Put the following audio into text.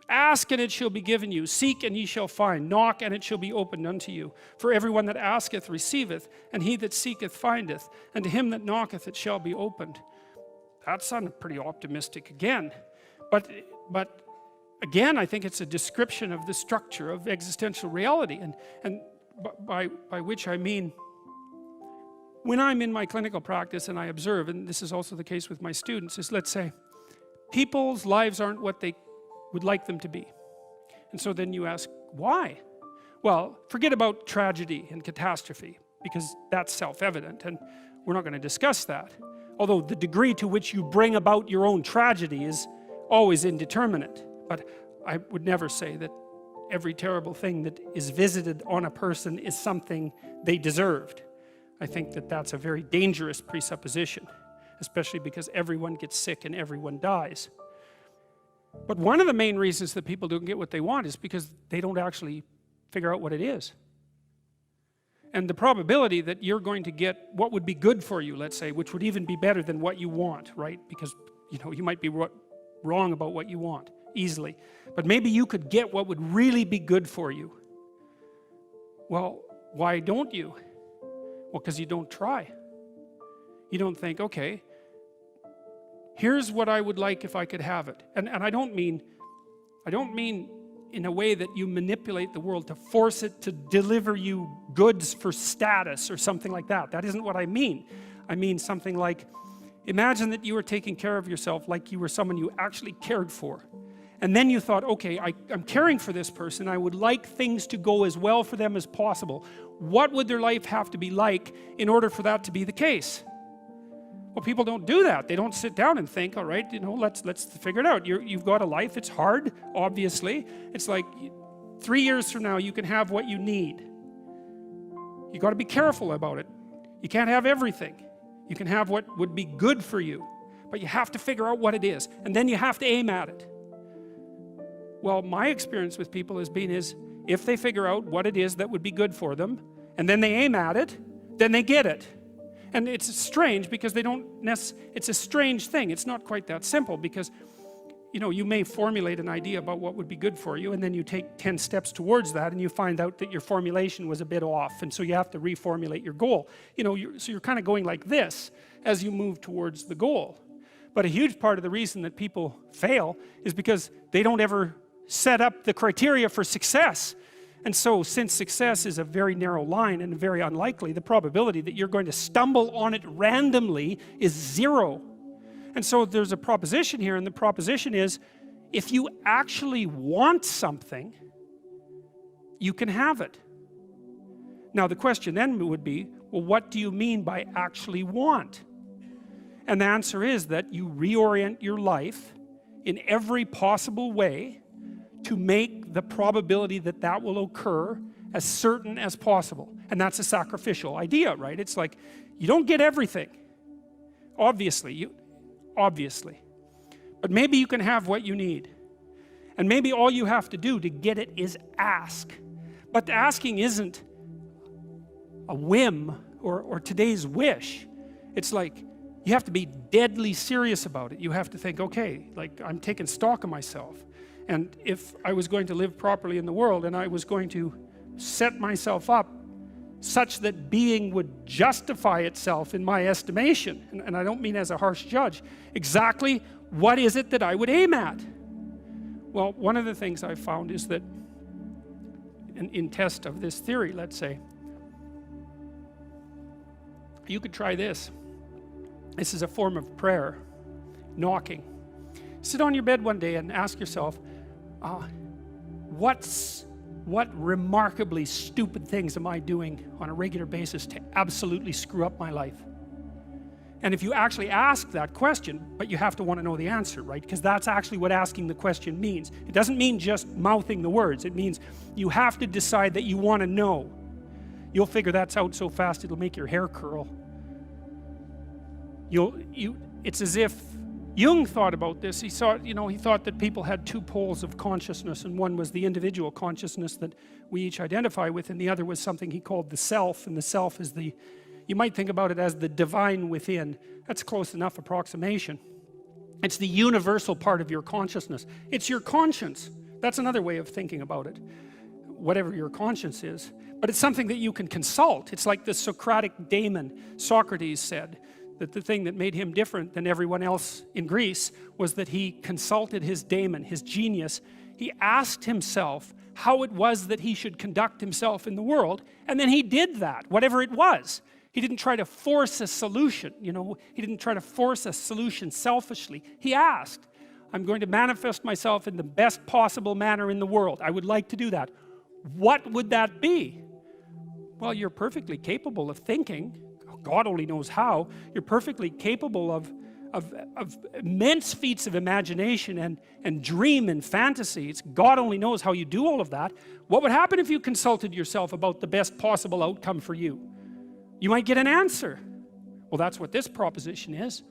Ask and it shall be given you. Seek and ye shall find. Knock and it shall be opened unto you. For everyone that asketh receiveth, and he that seeketh findeth, and to him that knocketh it shall be opened. That sounded pretty optimistic again. But again, I think it's a description of the structure of existential reality. And by which I mean, when I'm in my clinical practice and I observe, and this is also the case with my students, is let's say, people's lives aren't what they would like them to be. And so then you ask, why? Well, forget about tragedy and catastrophe, because that's self-evident, and we're not going to discuss that. Although the degree to which you bring about your own tragedy is always indeterminate. But I would never say that every terrible thing that is visited on a person is something they deserved. I think that that's a very dangerous presupposition, especially because everyone gets sick and everyone dies. But one of the main reasons that people don't get what they want is because they don't actually figure out what it is. And the probability that you're going to get what would be good for you, let's say, which would even be better than what you want, right? Because, you might be wrong about what you want easily. But maybe you could get what would really be good for you. Well, why don't you? Well, because you don't try. You don't think, okay, here's what I would like if I could have it. And I don't mean in a way that you manipulate the world to force it to deliver you goods for status or something like that. That isn't what I mean. I mean something like, imagine that you were taking care of yourself like you were someone you actually cared for. And then you thought, okay, I'm caring for this person. I would like things to go as well for them as possible. What would their life have to be like in order for that to be the case? Well, people don't do that. They don't sit down and think, all right, let's figure it out. You've got a life. It's hard, obviously. It's like 3 years from now, you can have what you need. You got to be careful about it. You can't have everything. You can have what would be good for you, but you have to figure out what it is, and then you have to aim at it. Well, my experience with people has been if they figure out what it is that would be good for them, and then they aim at it, then they get it. And it's strange because it's a strange thing. It's not quite that simple because, you may formulate an idea about what would be good for you, and then you take 10 steps towards that, and you find out that your formulation was a bit off, and so you have to reformulate your goal. So you're kind of going like this as you move towards the goal. But a huge part of the reason that people fail is because they don't ever set up the criteria for success. And so, since success is a very narrow line and very unlikely, the probability that you're going to stumble on it randomly is 0. And so there's a proposition here, and the proposition is, if you actually want something, you can have it. Now the question then would be, well, what do you mean by actually want? And the answer is that you reorient your life in every possible way to make the probability that will occur as certain as possible. And that's a sacrificial idea, right? It's like, you don't get everything. Obviously. But maybe you can have what you need. And maybe all you have to do to get it is ask. But asking isn't a whim or today's wish. It's like, you have to be deadly serious about it. You have to think, okay, like I'm taking stock of myself. And if I was going to live properly in the world and I was going to set myself up such that being would justify itself in my estimation, and I don't mean as a harsh judge, exactly what is it that I would aim at? Well, one of the things I've found is that in test of this theory, let's say, you could try this. This is a form of prayer, knocking. Sit on your bed one day and ask yourself, what remarkably stupid things am I doing on a regular basis to absolutely screw up my life? And if you actually ask that question, but you have to want to know the answer, right? Because that's actually what asking the question means. It doesn't mean just mouthing the words. It means you have to decide that you want to know. You'll figure that's out so fast it'll make your hair curl. It's as if Jung thought about this. He thought that people had 2 poles of consciousness, and one was the individual consciousness that we each identify with, and the other was something he called the self, and the self is you might think about it as the divine within. That's close enough approximation. It's the universal part of your consciousness. It's your conscience. That's another way of thinking about it, whatever your conscience is. But it's something that you can consult. It's like the Socratic daemon. Socrates said that the thing that made him different than everyone else in Greece was that he consulted his daemon, his genius. He asked himself how it was that he should conduct himself in the world, and then he did that, whatever it was. He didn't try to force a solution, you know. He didn't try to force a solution selfishly. He asked, I'm going to manifest myself in the best possible manner in the world. I would like to do that. What would that be? Well, you're perfectly capable of thinking. God only knows how. You're perfectly capable of immense feats of imagination and dream and fantasies. God only knows how you do all of that. What would happen if you consulted yourself about the best possible outcome for you? You might get an answer. Well, that's what this proposition is.